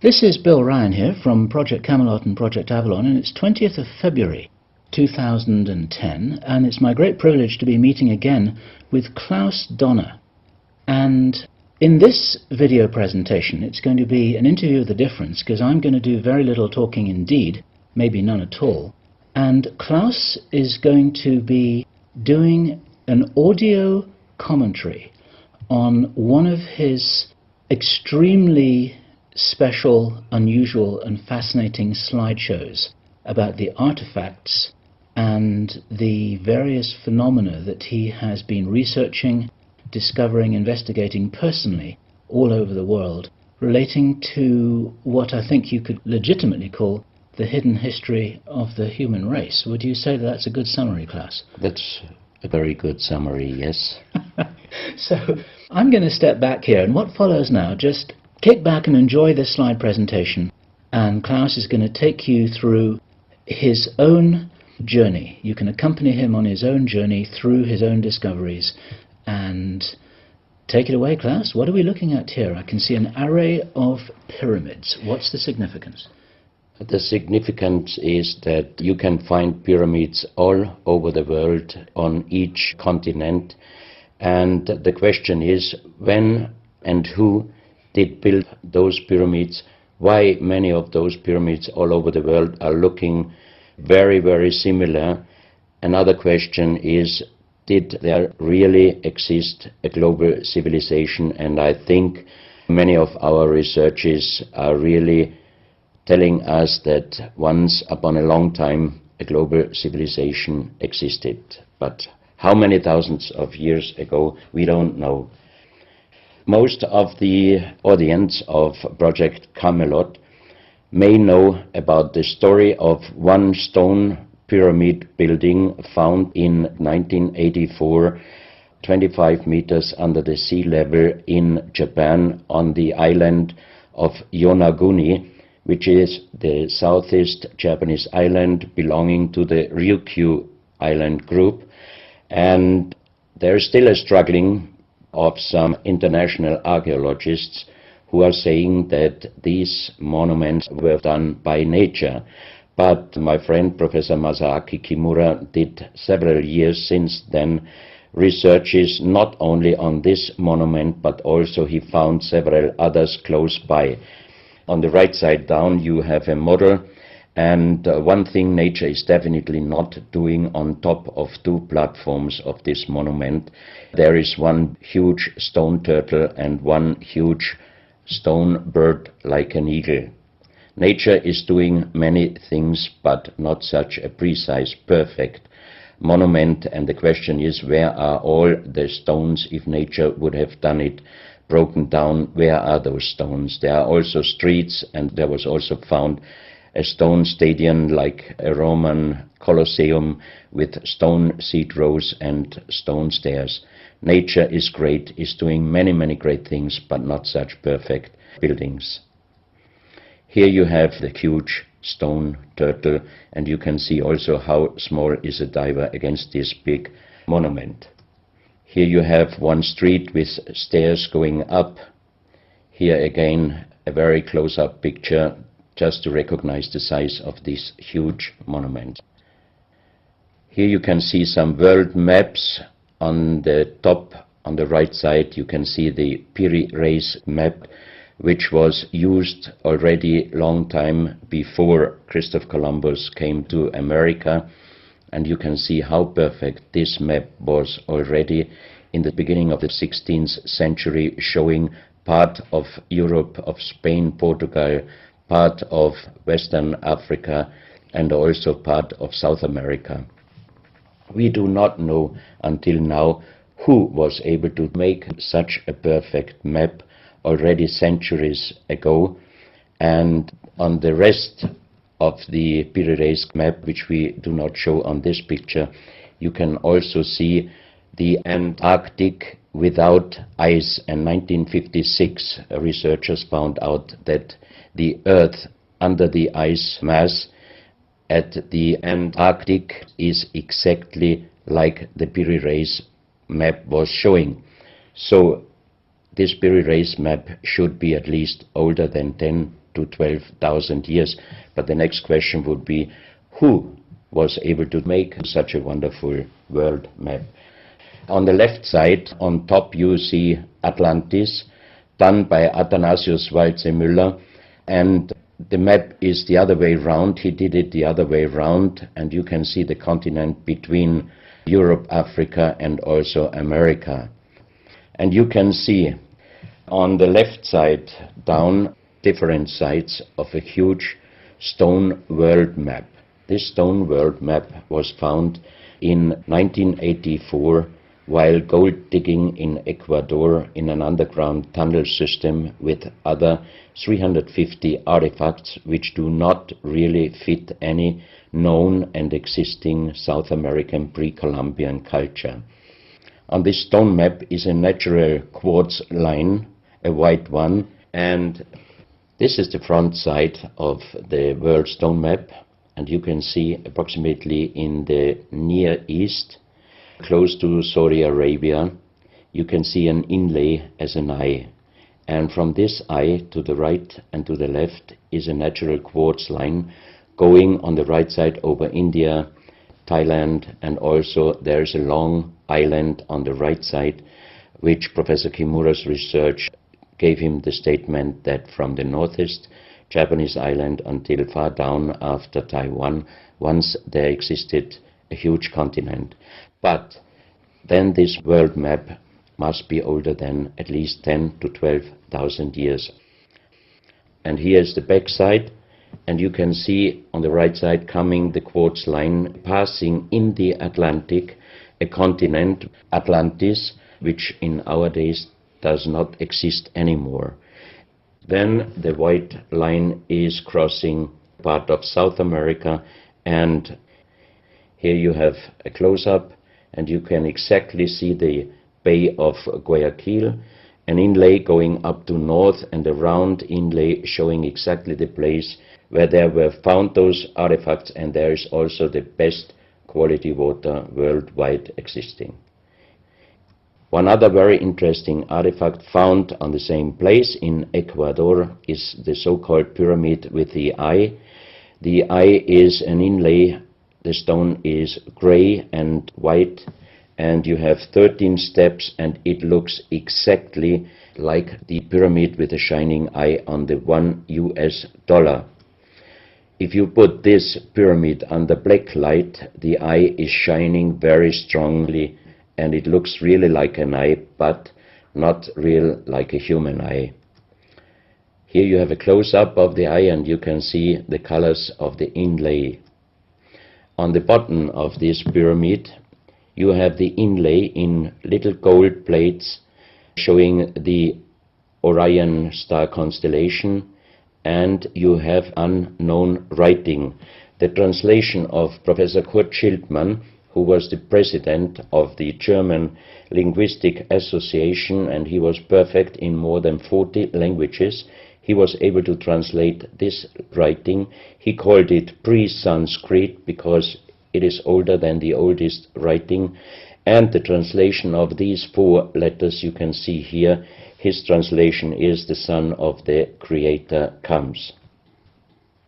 This is Bill Ryan here from Project Camelot and Project Avalon, and it's 20th of February 2010, and it's my great privilege to be meeting again with Klaus Donner. And in this video presentation, it's going to be an interview of the difference, because I'm going to do very little talking indeed, maybe none at all. And Klaus is going to be doing an audio commentary on one of his extremely special, unusual and fascinating slideshows about the artifacts and the various phenomena that he has been researching, discovering, investigating personally all over the world, relating to what I think you could legitimately call the hidden history of the human race. Would you say that that's a good summary, Klaus? That's a very good summary, yes. So I'm going to step back here, and what follows now, just kick back and enjoy this slide presentation, and Klaus is going to take you through his own journey. You can accompany him on his own journey through his own discoveries. And take it away, Klaus. What are we looking at here? I can see an array of pyramids. What's the significance? The significance is that you can find pyramids all over the world, on each continent, and the question is, when and who did build those pyramids, why many of those pyramids all over the world are looking very, very similar. Another question is, did there really exist a global civilization? And I think many of our researchers are really telling us that once upon a long time a global civilization existed. But how many thousands of years ago, we don't know. Most of the audience of Project Camelot may know about the story of one stone pyramid building found in 1984, 25 meters under the sea level in Japan, on the island of Yonaguni, which is the southeast Japanese island belonging to the Ryukyu island group. And there is still a struggling of some international archaeologists who are saying that these monuments were done by nature. But my friend Professor Masaaki Kimura did several years since then researches not only on this monument, but also he found several others close by. On the right side down you have a model, and one thing nature is definitely not doing on top of two platforms of this monument. There is one huge stone turtle and one huge stone bird like an eagle. Nature is doing many things, but not such a precise, perfect monument, and the question is, where are all the stones? If nature would have done it broken down, where are those stones? There are also streets, and there was also found a stone stadium like a Roman Colosseum with stone seat rows and stone stairs. Nature is great, is doing many, many great things, but not such perfect buildings. Here you have the huge stone turtle, and you can see also how small is a diver against this big monument. Here you have one street with stairs going up. Here again a very close-up picture, just to recognize the size of this huge monument. Here you can see some world maps. On the top, on the right side, you can see the Piri Reis map, which was used already long time before Christopher Columbus came to America. And you can see how perfect this map was already in the beginning of the 16th century, showing part of Europe, of Spain, Portugal, part of Western Africa, and also part of South America. We do not know until now who was able to make such a perfect map already centuries ago, and on the rest of the Piri Reis map, which we do not show on this picture, you can also see the Antarctic without ice. In 1956, researchers found out that the Earth under the ice mass at the Antarctic is exactly like the Piri Reis map was showing. So this Piri Reis map should be at least older than 10 to 12,000 years. But the next question would be, who was able to make such a wonderful world map? On the left side, on top, you see Atlantis, done by Athanasius Waldseemüller, and the map is the other way round. He did it the other way round, and you can see the continent between Europe, Africa, and also America. And you can see on the left side down different sides of a huge stone world map. This stone world map was found in 1984 while gold digging in Ecuador in an underground tunnel system with other 350 artifacts which do not really fit any known and existing South American pre-Columbian culture. On this stone map is a natural quartz line, a white one, and this is the front side of the world stone map, and you can see approximately in the Near East, close to Saudi Arabia, you can see an inlay as an eye. And from this eye to the right and to the left is a natural quartz line going on the right side over India, Thailand, and also there is a long island on the right side, which Professor Kimura's research gave him the statement that from the northeast Japanese island until far down after Taiwan, once there existed a huge continent. But then this world map must be older than at least 10 to 12,000 years. And here is the back side, and you can see on the right side coming the quartz line passing in the Atlantic, a continent, Atlantis, which in our days does not exist anymore. Then the white line is crossing part of South America, and here you have a close-up, and you can exactly see the Bay of Guayaquil, an inlay going up to north, and a round inlay showing exactly the place where there were found those artifacts, and there is also the best quality water worldwide existing. One other very interesting artifact found on the same place in Ecuador is the so-called pyramid with the eye. The eye is an inlay. The stone is gray and white, and you have 13 steps, and it looks exactly like the pyramid with a shining eye on the $1 US. If you put this pyramid under black light, the eye is shining very strongly, and it looks really like an eye, but not real like a human eye. Here you have a close-up of the eye, and you can see the colors of the inlay. On the bottom of this pyramid, you have the inlay in little gold plates showing the Orion star constellation, and you have unknown writing. The translation of Professor Kurt Schildmann, who was the president of the German Linguistic Association, and he was perfect in more than 40 languages. He was able to translate this writing. He called it pre-Sanskrit because it is older than the oldest writing. And the translation of these 4 letters you can see here, his translation is "the Son of the Creator comes."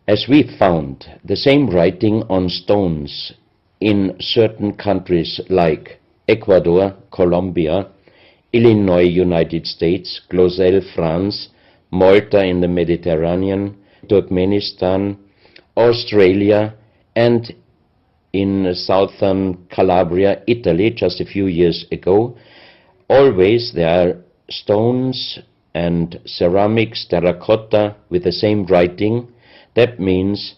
As we found the same writing on stones in certain countries like Ecuador, Colombia, Illinois, United States, Clausel, France, Malta in the Mediterranean, Turkmenistan, Australia, and in southern Calabria, Italy, just a few years ago. Always there are stones and ceramics, terracotta, with the same writing. That means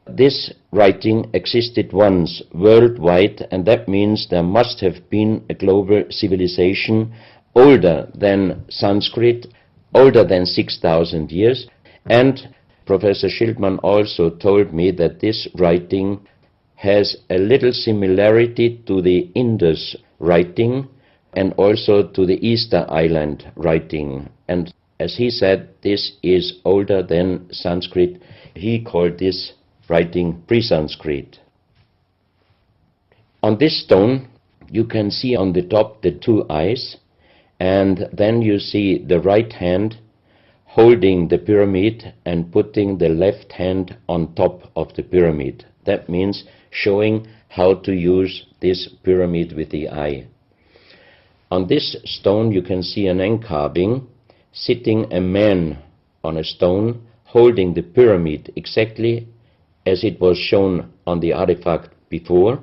this writing existed once worldwide, and that means there must have been a global civilization older than Sanskrit, older than 6,000 years. And Professor Schildmann also told me that this writing has a little similarity to the Indus writing and also to the Easter Island writing. And as he said, this is older than Sanskrit. He called this writing pre-Sanskrit. On this stone, you can see on the top the 2 eyes, and then you see the right hand holding the pyramid and putting the left hand on top of the pyramid. That means showing how to use this pyramid with the eye. On this stone you can see an engraving, sitting a man on a stone holding the pyramid exactly as it was shown on the artifact before.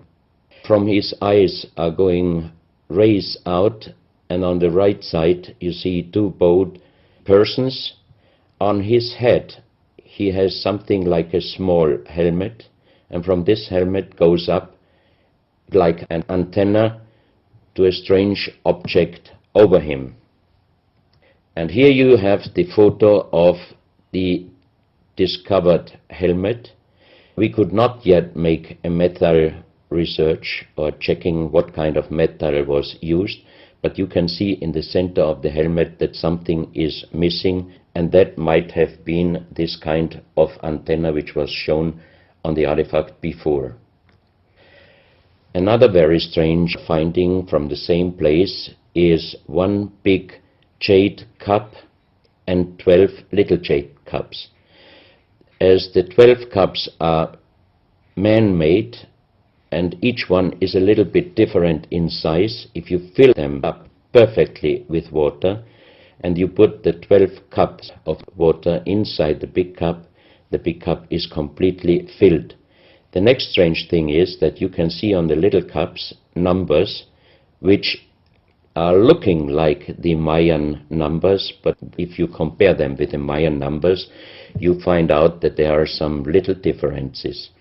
From his eyes are going rays out, and on the right side you see two bowed persons. On his head he has something like a small helmet, and from this helmet goes up like an antenna to a strange object over him. And here you have the photo of the discovered helmet. We could not yet make a metal research or checking what kind of metal was used, but you can see in the center of the helmet that something is missing, and that might have been this kind of antenna which was shown on the artifact before. Another very strange finding from the same place is one big jade cup and 12 little jade cups. As the 12 cups are man-made and each one is a little bit different in size, if you fill them up perfectly with water and you put the 12 cups of water inside the big cup is completely filled. The next strange thing is that you can see on the little cups numbers which are looking like the Mayan numbers, but if you compare them with the Mayan numbers, you find out that there are some little differences.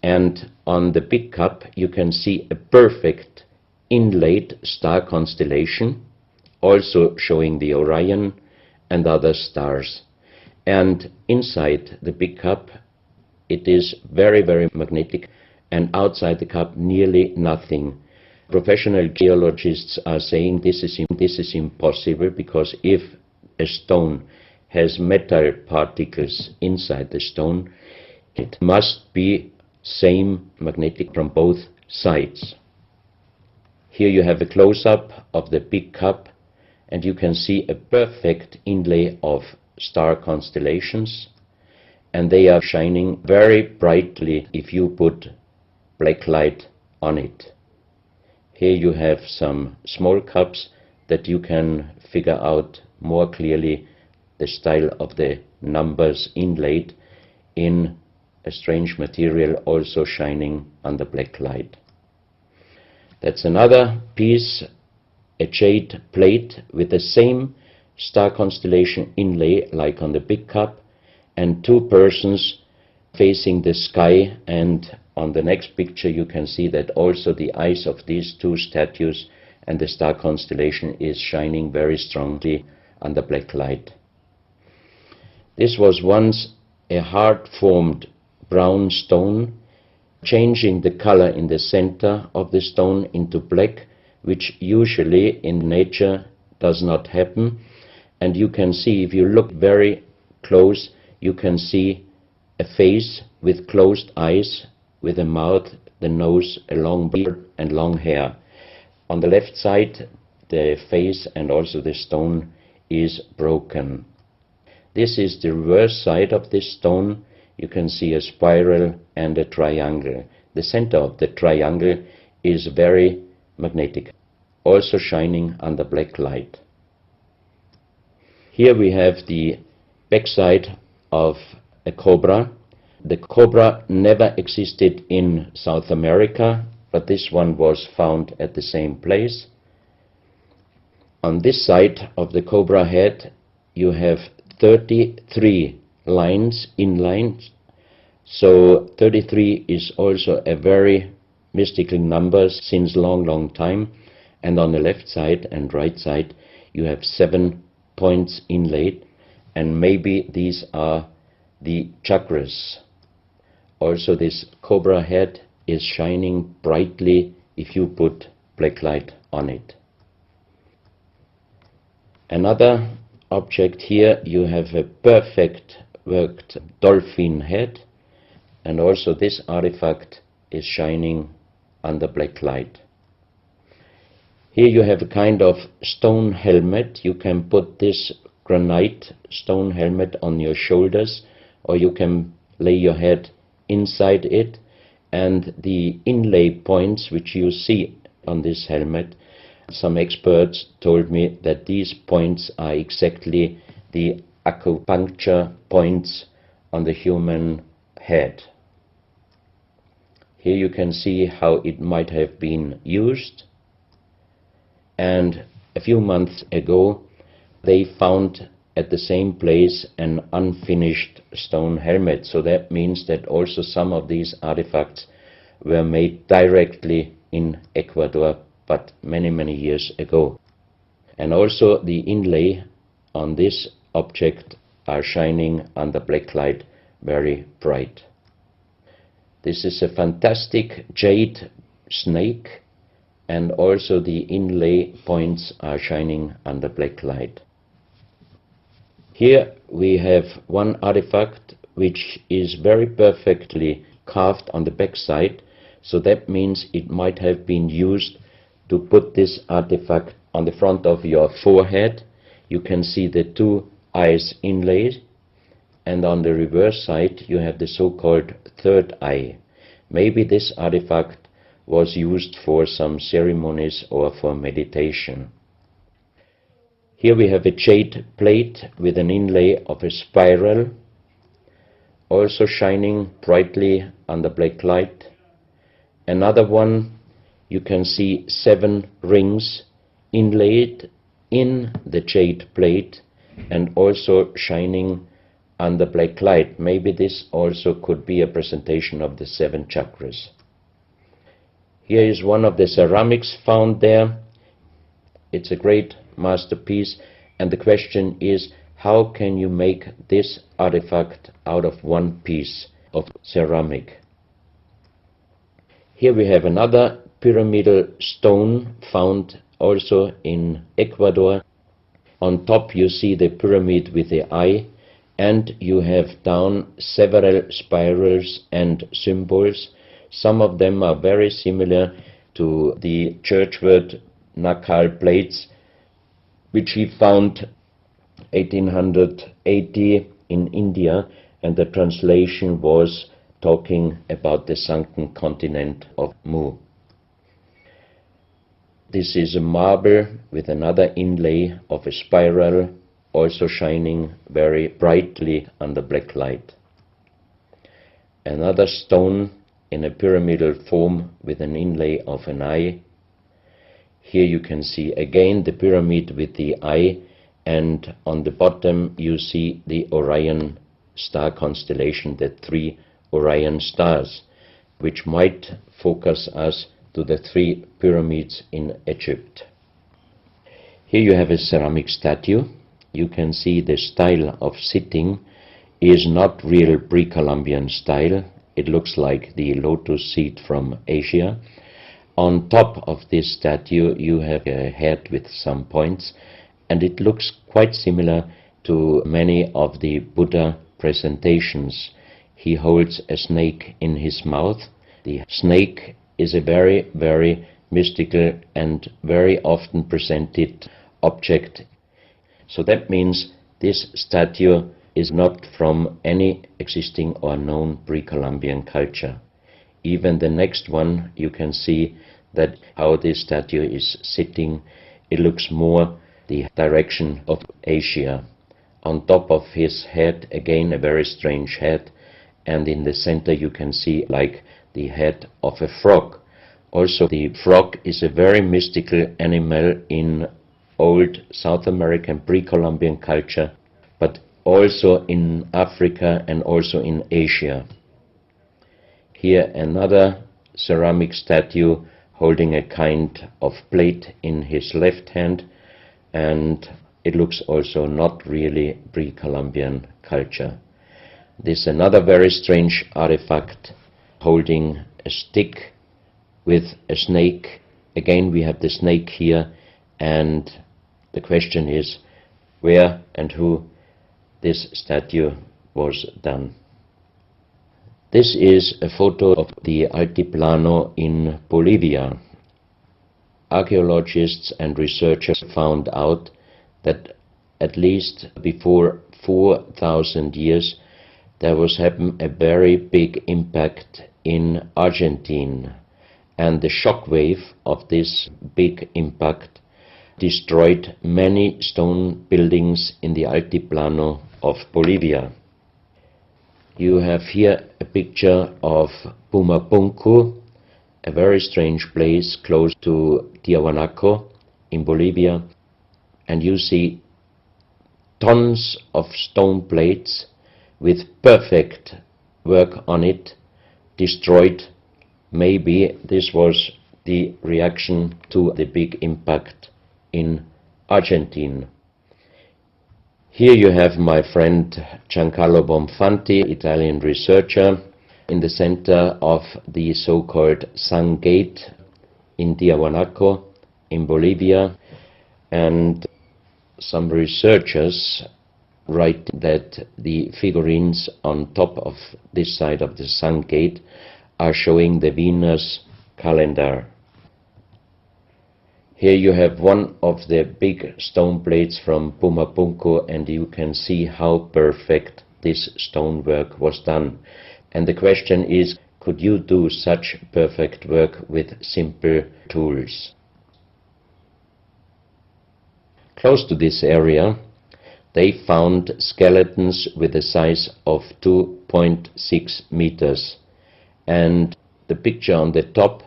And on the big cup you can see a perfect inlaid star constellation, also showing the Orion and other stars. And inside the big cup it is very, very magnetic, and outside the cup nearly nothing. Professional geologists are saying this is impossible, because if a stone has metal particles inside the stone, it must be same magnetic from both sides. Here you have a close-up of the big cup, and you can see a perfect inlay of star constellations, and they are shining very brightly if you put black light on it. Here you have some small cups that you can figure out more clearly the style of the numbers inlaid in a strange material, also shining under black light. That's another piece, a jade plate with the same star constellation inlay like on the big cup, and two persons facing the sky, and on the next picture you can see that also the eyes of these two statues and the star constellation is shining very strongly under black light. This was once a hard-formed brown stone, changing the color in the center of the stone into black, which usually in nature does not happen. And you can see, if you look very close, you can see a face with closed eyes, with a mouth, the nose, a long beard and long hair. On the left side, the face and also the stone is broken. This is the reverse side of this stone. You can see a spiral and a triangle. The center of the triangle is very magnetic, also shining under black light. Here we have the backside of a cobra. The cobra never existed in South America, but this one was found at the same place. On this side of the cobra head you have 33 lines, inlines. So 33 is also a very mystical number since long time. And on the left side and right side you have 7 points inlaid, and maybe these are the chakras. Also this cobra head is shining brightly if you put black light on it. Another object here, you have a perfect worked dolphin head, and also this artifact is shining under black light. Here you have a kind of stone helmet. You can put this granite stone helmet on your shoulders, or you can lay your head inside it, and the inlay points which you see on this helmet, some experts told me that these points are exactly the acupuncture points on the human head. Here you can see how it might have been used, and a few months ago they found at the same place an unfinished stone helmet. So that means that also some of these artifacts were made directly in Ecuador, but many years ago. And also the inlay on this object are shining under black light very bright. This is a fantastic jade snake, and also the inlay points are shining under black light. Here we have one artifact which is very perfectly carved on the back side, so that means it might have been used to put this artifact on the front of your forehead. You can see the two eyes inlaid, and on the reverse side you have the so-called third eye. Maybe this artifact was used for some ceremonies or for meditation. Here we have a jade plate with an inlay of a spiral, also shining brightly under black light. Another one, you can see 7 rings inlaid in the jade plate and also shining under black light. Maybe this also could be a presentation of the 7 chakras. Here is one of the ceramics found there. It's a great masterpiece, and the question is, how can you make this artifact out of one piece of ceramic? Here we have another pyramidal stone found also in Ecuador. On top you see the pyramid with the eye, and you have down several spirals and symbols. Some of them are very similar to the churchward Nakal plates, which he found 1880 in India, and the translation was talking about the sunken continent of Mu. This is a marble with another inlay of a spiral, also shining very brightly under black light. Another stone in a pyramidal form with an inlay of an eye. Here you can see again the pyramid with the eye, and on the bottom you see the Orion star constellation, the 3 Orion stars, which might focus us to the 3 pyramids in Egypt. Here you have a ceramic statue. You can see the style of sitting is not real pre-Columbian style. It looks like the lotus seat from Asia. On top of this statue you have a head with some points, and it looks quite similar to many of the Buddha presentations. He holds a snake in his mouth. The snake is a very mystical and very often presented object. So that means this statue is not from any existing or known pre-Columbian culture. Even the next one, you can see that how this statue is sitting, it looks more the direction of Asia. On top of his head, again a very strange head, and in the center you can see like the head of a frog. Also the frog is a very mystical animal in old South American pre-Columbian culture, but also in Africa and also in Asia. Here another ceramic statue holding a kind of plate in his left hand, and it looks also not really pre-Columbian culture. This is another very strange artifact holding a stick with a snake. Again we have the snake here, and the question is where and who this statue was done. This is a photo of the Altiplano in Bolivia. Archaeologists and researchers found out that at least before 4,000 years, there was happened a very big impact in Argentina, and the shock wave of this big impact destroyed many stone buildings in the Altiplano of Bolivia. You have here a picture of Pumapunku, a very strange place close to Tiahuanaco in Bolivia, and you see tons of stone plates with perfect work on it destroyed. Maybe this was the reaction to the big impact in Argentina. Here you have my friend Giancarlo Bonfanti, Italian researcher, in the center of the so-called Sun Gate in Tiahuanaco in Bolivia, and some researchers write that the figurines on top of this side of the Sun Gate are showing the Venus calendar. Here you have one of the big stone plates from Pumapunku, and you can see how perfect this stonework was done. And the question is, could you do such perfect work with simple tools? Close to this area, they found skeletons with a size of 2.6 meters. And the picture on the top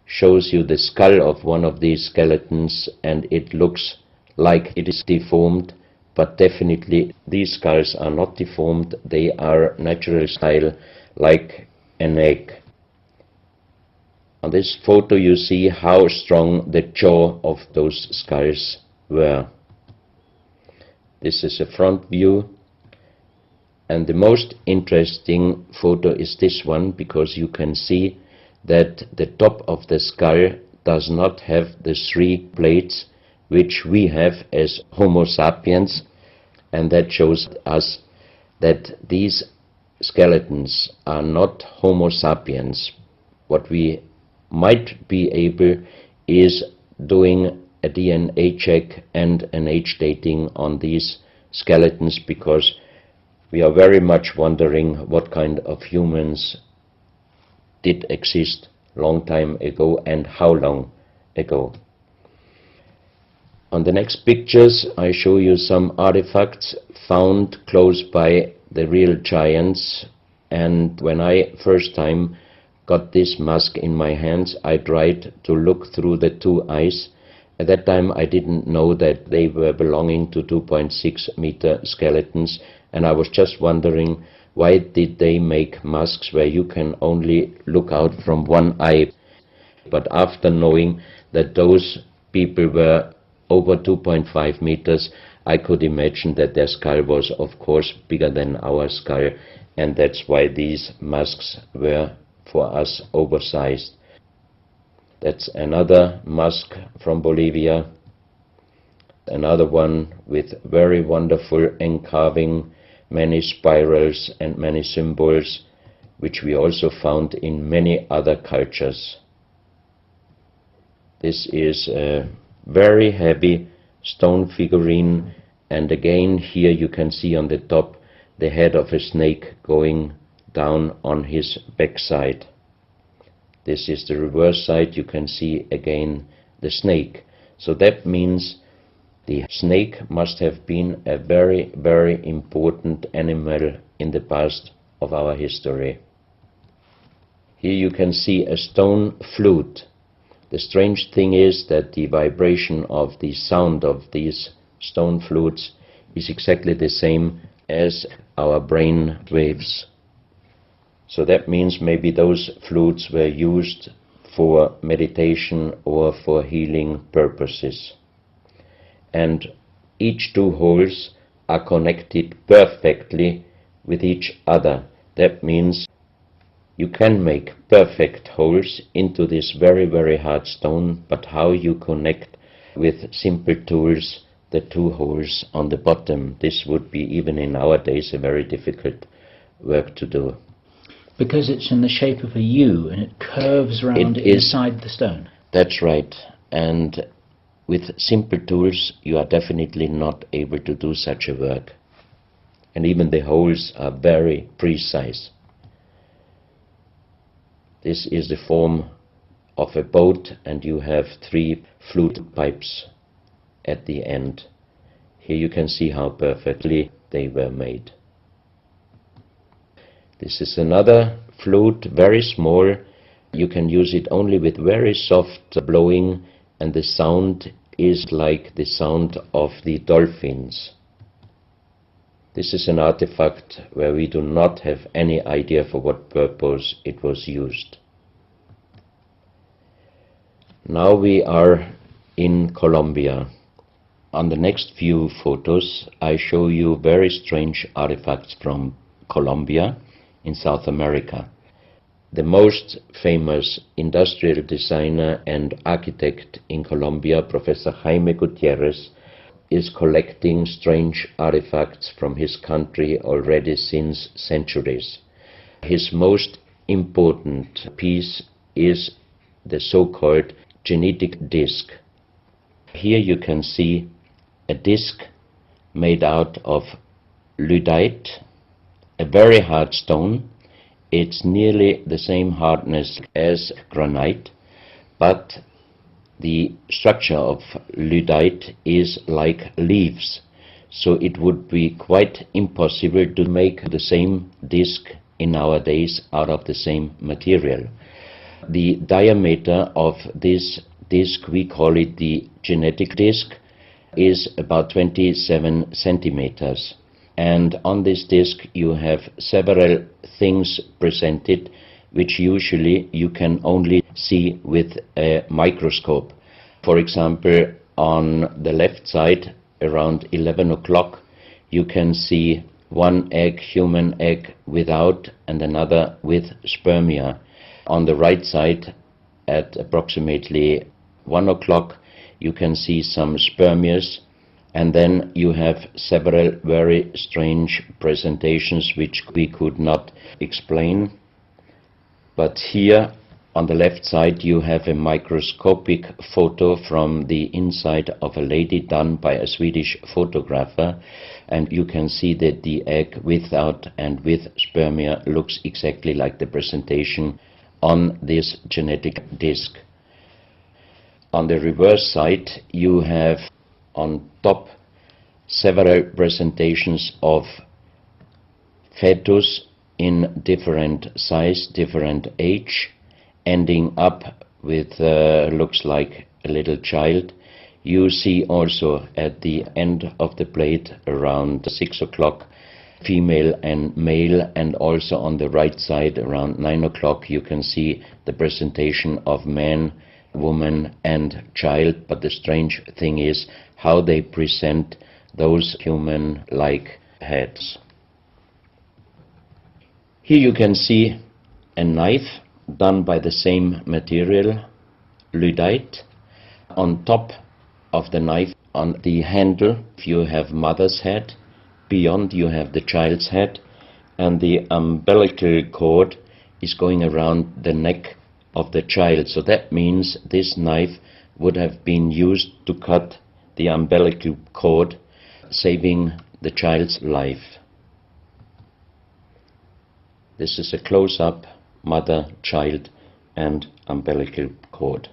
shows you the skull of one of these skeletons, and it looks like it is deformed, but definitely these skulls are not deformed. They are natural style, like an egg. On this photo you see how strong the jaw of those skulls were. This is a front view, and the most interesting photo is this one, because you can see that the top of the skull does not have the 3 plates which we have as Homo sapiens, and that shows us that these skeletons are not Homo sapiens. What we might be able is doing a DNA check and an age dating on these skeletons, because we are very much wondering what kind of humans did exist long time ago and how long ago. On the next pictures I show you some artifacts found close by the real giants, and when I first time got this mask in my hands, I tried to look through the 2 eyes. At that time I didn't know that they were belonging to 2.6 meter skeletons, and I was just wondering, why did they make masks where you can only look out from one eye? But after knowing that those people were over 2.5 meters, I could imagine that their skull was of course bigger than our skull, and that's why these masks were for us oversized. That's another mask from Bolivia, another one with very wonderful encarving, many spirals and many symbols, which we also found in many other cultures. This is a very heavy stone figurine, and again here you can see on the top the head of a snake going down on his backside. This is the reverse side. You can see again the snake. So that means the snake must have been a very, very important animal in the past of our history. Here you can see a stone flute. The strange thing is that the vibration of the sound of these stone flutes is exactly the same as our brain waves. So that means maybe those flutes were used for meditation or for healing purposes. And each 2 holes are connected perfectly with each other. That means you can make perfect holes into this very, very hard stone, but how you connect with simple tools the 2 holes on the bottom, this would be even in our days a very difficult work to do. Because it's in the shape of a U and it curves around inside the stone. That's right. And with simple tools you are definitely not able to do such a work. And even the holes are very precise. This is the form of a boat, and you have 3 flute pipes at the end. Here you can see how perfectly they were made. This is another flute, very small. You can use it only with very soft blowing, and the sound is like the sound of the dolphins. This is an artifact where we do not have any idea for what purpose it was used. Now we are in Colombia. On the next few photos I show you very strange artifacts from Colombia in South America. The most famous industrial designer and architect in Colombia, Professor Jaime Gutierrez, is collecting strange artifacts from his country already since centuries. His most important piece is the so-called genetic disc. Here you can see a disc made out of lyddite, a very hard stone. It's nearly the same hardness as granite, but the structure of lyddite is like leaves, so it would be quite impossible to make the same disc in our days out of the same material. The diameter of this disc, we call it the genetic disc, is about 27 centimeters. And on this disc you have several things presented which usually you can only see with a microscope. For example, on the left side, around 11 o'clock, you can see one egg, human egg, without, and another with spermia. On the right side, at approximately 1 o'clock, you can see some spermias, and then you have several very strange presentations which we could not explain. But here on the left side you have a microscopic photo from the inside of a lady done by a Swedish photographer, and you can see that the egg without and with spermia looks exactly like the presentation on this genetic disc. On the reverse side you have on top several presentations of fetus in different size, different age, ending up with looks like a little child. You see also at the end of the plate around 6 o'clock female and male, and also on the right side around 9 o'clock you can see the presentation of man, woman and child. But the strange thing is how they present those human-like heads. Here you can see a knife done by the same material, lyddite. On top of the knife, on the handle, you have mother's head, beyond you have the child's head, and the umbilical cord is going around the neck of the child. So that means this knife would have been used to cut the umbilical cord, saving the child's life. This is a close-up mother, child and umbilical cord.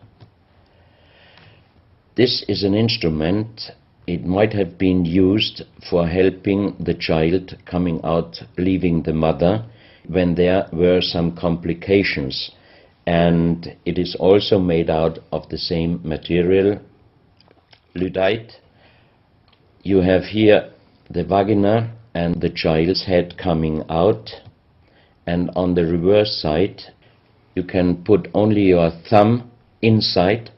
This is an instrument. It might have been used for helping the child coming out, leaving the mother, when there were some complications. And it is also made out of the same material, lyddite. You have here the vagina and the child's head coming out, and on the reverse side you can put only your thumb inside.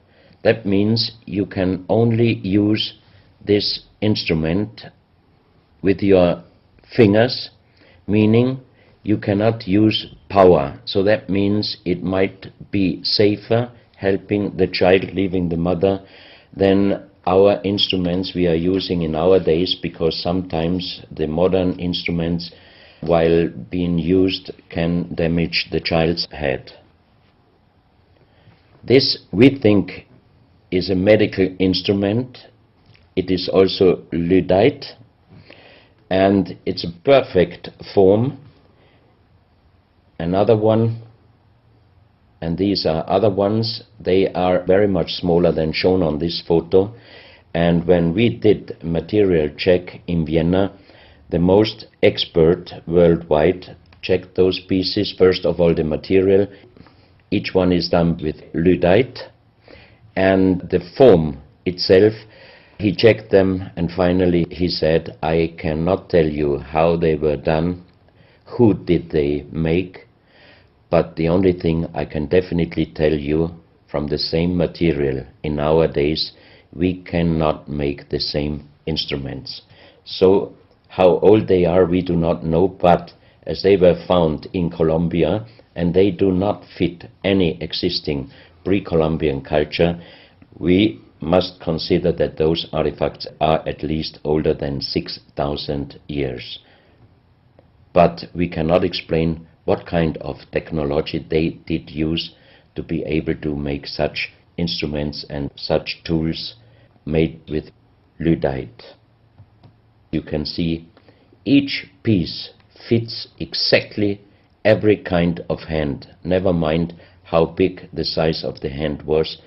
That means you can only use this instrument with your fingers, meaning you cannot use power. So that means it might be safer helping the child leaving the mother than our instruments we are using in our days, because sometimes the modern instruments, while being used, can damage the child's head. This, we think, is a medical instrument. It is also lyddite, and it's a perfect form. Another one, and these are other ones, they are very much smaller than shown on this photo. And when we did material check in Vienna, the most expert worldwide checked those pieces. First of all, the material. Each one is done with lyddite, and the form itself, he checked them, and finally he said, I cannot tell you how they were done, who did they make, but the only thing I can definitely tell you, from the same material in our days, we cannot make the same instruments. So how old they are we do not know, but as they were found in Colombia and they do not fit any existing pre-Columbian culture, we must consider that those artifacts are at least older than 6,000 years. But we cannot explain what kind of technology they did use to be able to make such instruments and such tools made with lyddite. You can see each piece fits exactly every kind of hand, never mind how big the size of the hand was.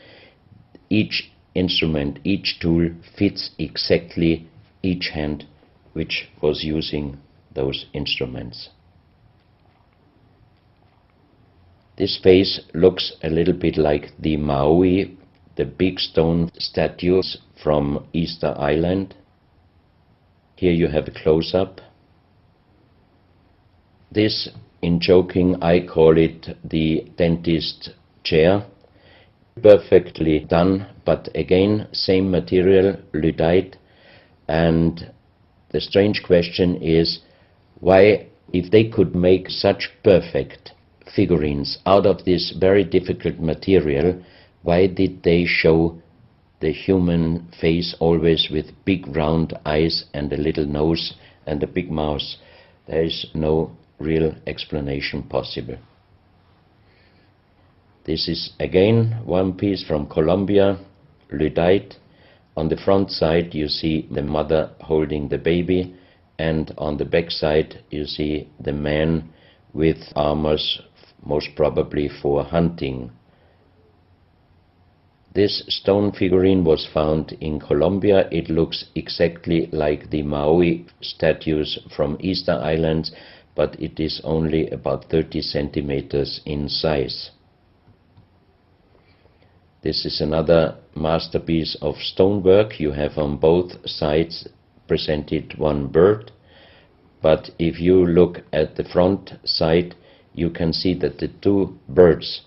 Each instrument, each tool fits exactly each hand which was using those instruments. This face looks a little bit like the Maui, the big stone statues from Easter Island. Here you have a close-up. This, in joking, I call it the dentist chair. Perfectly done, but again, same material, lyddite. And the strange question is, why, if they could make such perfect figurines out of this very difficult material, why did they show the human face always with big round eyes and a little nose and a big mouth? There is no real explanation possible. This is again one piece from Colombia, lyddite. On the front side you see the mother holding the baby, and on the back side you see the man with armors, most probably for hunting. This stone figurine was found in Colombia. It looks exactly like the Maui statues from Easter Islands, but it is only about 30 centimeters in size. This is another masterpiece of stonework. You have on both sides presented one bird, but if you look at the front side, you can see that the two birds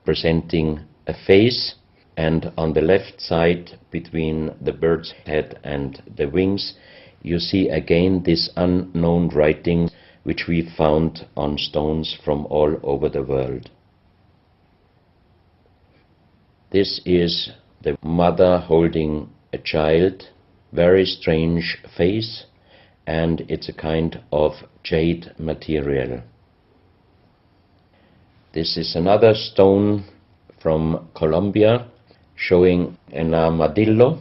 presenting a face, and on the left side, between the bird's head and the wings, you see again this unknown writing which we found on stones from all over the world. This is the mother holding a child, very strange face, and it's a kind of jade material. This is another stone from Colombia showing an armadillo.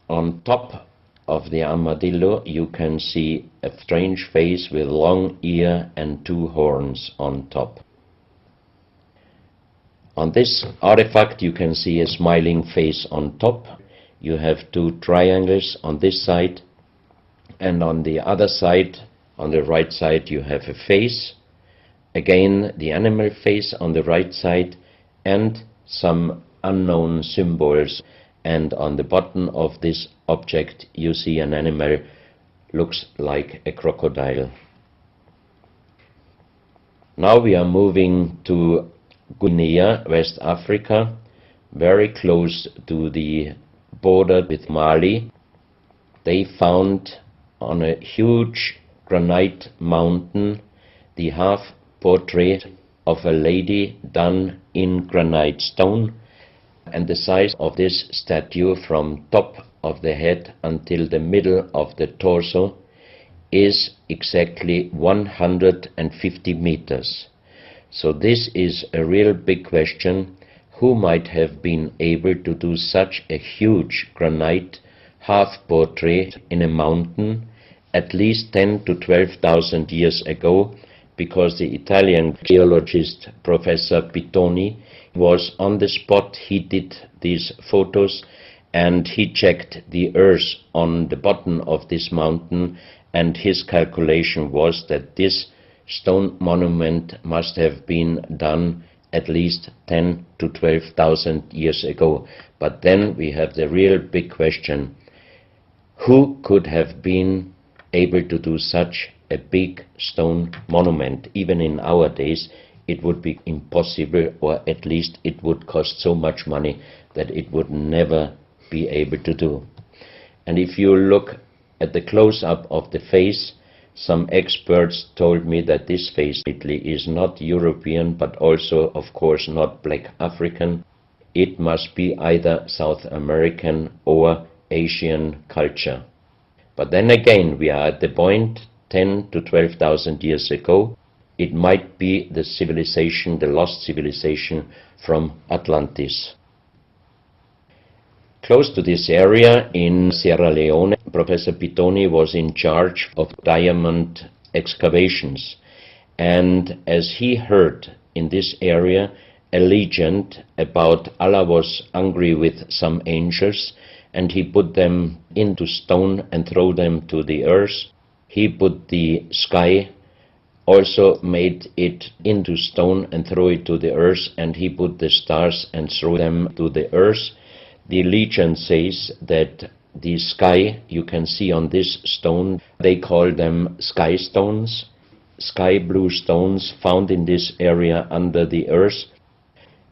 On top of the armadillo you can see a strange face with long ear and two horns on top. On this artifact you can see a smiling face on top. You have two triangles on this side, and on the other side, on the right side, you have a face. Again, the animal face on the right side, and some unknown symbols. And on the bottom of this object you see an animal, looks like a crocodile. Now we are moving to Guinea, West Africa, very close to the border with Mali. They found on a huge granite mountain the half portrait of a lady done in granite stone, and the size of this statue from top of the head until the middle of the torso is exactly 150 meters. So this is a real big question. who might have been able to do such a huge granite half-portrait in a mountain at least 10 to 12,000 years ago, because the Italian geologist Professor Pittoni was on the spot. He did these photos and he checked the earth on the bottom of this mountain, and his calculation was that this stone monument must have been done at least 10 to 12,000 years ago. But then we have the real big question: who could have been able to do such a big stone monument? Even in our days it would be impossible, or at least it would cost so much money that it would never be able to do. And if you look at the close-up of the face, some experts told me that this face is not European, but also, of course, not black African. It must be either South American or Asian culture. But then again, we are at the point 10 to 12,000 years ago. It might be the civilization, the lost civilization from Atlantis. Close to this area in Sierra Leone, Professor Pittoni was in charge of diamond excavations. And as he heard in this area a legend about Allah was angry with some angels, and he put them into stone and throw them to the earth. He put the sky, also made it into stone and throw it to the earth, and he put the stars and throw them to the earth. The legend says that the sky you can see on this stone, they call them sky stones, sky blue stones found in this area under the earth.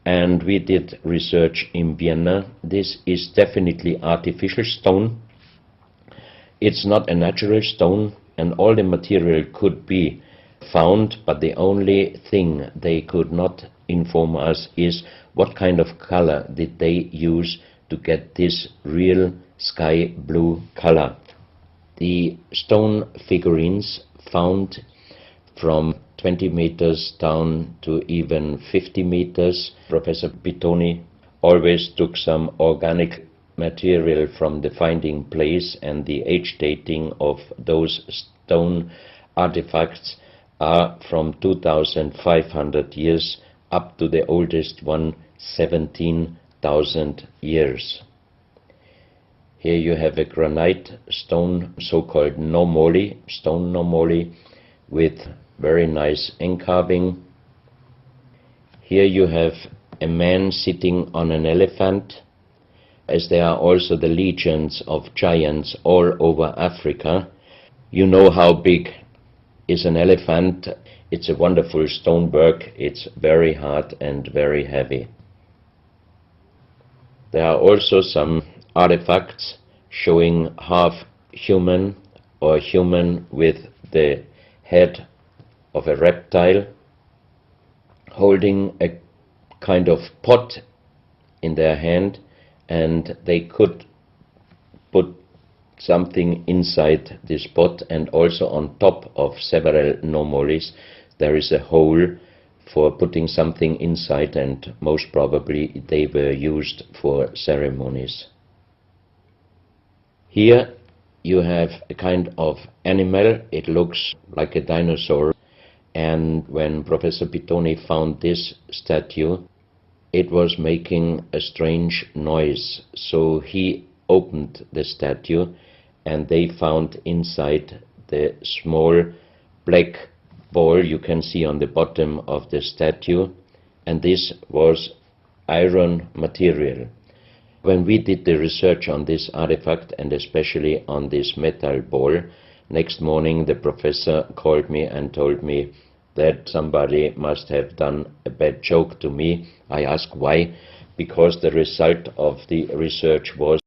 And we did research in Vienna. This is definitely artificial stone. It's not a natural stone, and all the material could be found, but the only thing they could not inform us is what kind of color did they use to get this real sky blue color. The stone figurines found from 20 meters down to even 50 meters. Professor Pittoni always took some organic material from the finding place, and the age dating of those stone artifacts are from 2,500 years up to the oldest one, 17,000 years. Here you have a granite stone, so-called nomoli, stone nomoli, with very nice encarving. Here you have a man sitting on an elephant, as there are also the legions of giants all over Africa. You know how big is an elephant. It's a wonderful stonework. It's very hard and very heavy. There are also some artifacts showing half human or human with the head of a reptile, holding a kind of pot in their hand, and they could put something inside this pot, and also on top of several nomolis there is a hole for putting something inside, and most probably they were used for ceremonies. Here you have a kind of animal. It looks like a dinosaur, and when Professor Pittoni found this statue, it was making a strange noise. So he opened the statue, and they found inside the small black ball you can see on the bottom of the statue, and this was iron material. When we did the research on this artifact, and especially on this metal ball, next morning the professor called me and told me that somebody must have done a bad joke to me. I asked why, because the result of the research was